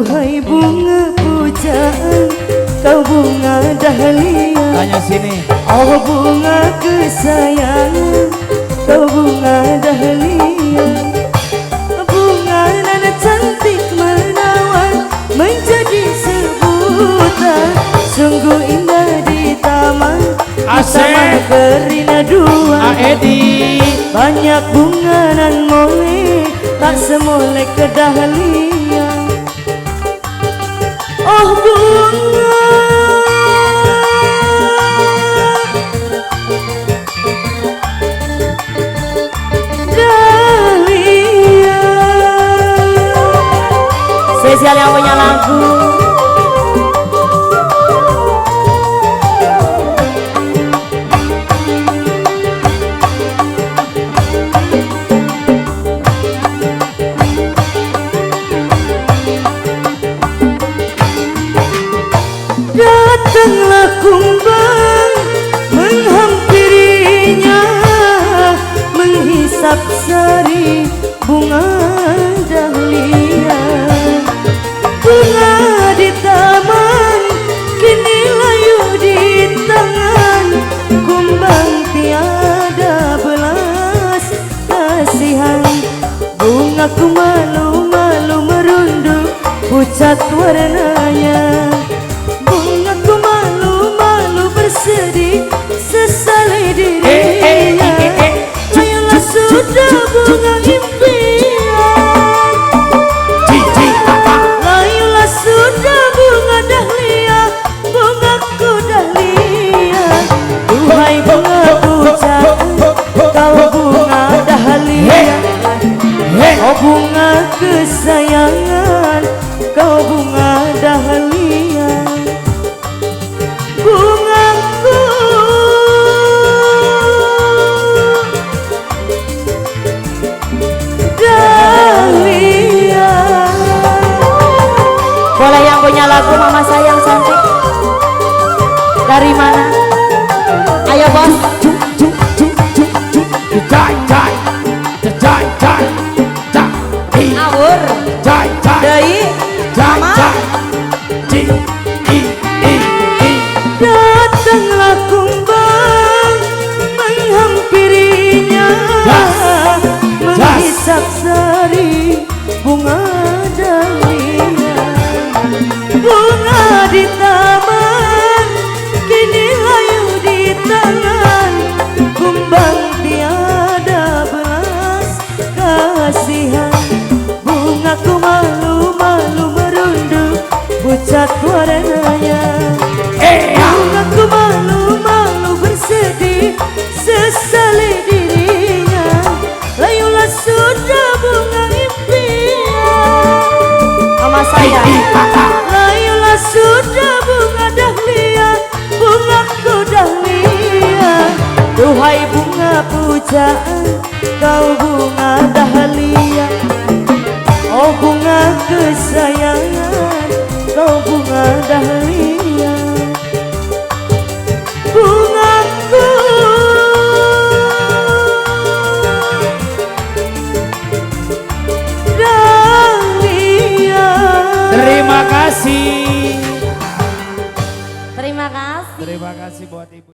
Duhai bunga pujaan, kau bunga dahlia. Tanya sini. Oh bunga kesayangan, kau bunga dahlia. Bunga nan cantik menawan menjadi sebutan. Sungguh indah di taman, di taman Kerina dua. Edi Banyak bunga nan molek, tak semolek ke dahlia. Oh bunga dahlia. Spesial yang punya lagu. Datanglah kumbang menghampirinya, menghisap sari bunga dahlia. Bunga di taman kini layu di tangan, kumbang tiada belas kasihan. Bungaku malu-malu merunduk pucat warnanya. Bungaku malu-malu bersedih sesali dirinya. Ayolah sudah bunga impian, ayolah sudah bunga dahlia, bungaku dahlia. Duhai bunga pujaan, kau bunga dahlia. Oh bunga kesayangan, kau bunga dahlia. Bungaku dahlia. Boleh yang punya lagu Mama Sayang Cantik? Dari mana? Ayo bos. Awur Dai Mama. Datanglah kumbang menghampirinya, menghisap sari bunga dahlia. Bunga di taman kini layu di tangan, kumbang tiada belas kasihan. Bungaku malu-malu merunduk pucat warnanya. Bungaku malu-malu bersedih sesali dirinya. Layulah sudah bunga impian. Mama sayang. Layulah sudah bunga dahlia, bungaku dahlia. Duhai bunga pujaan, kau bunga dahlia. Oh bunga kesayangan, kau bunga dahlia. Bungaku dahlia. terima kasih. Terima kasih. Terima kasih buat Ibu.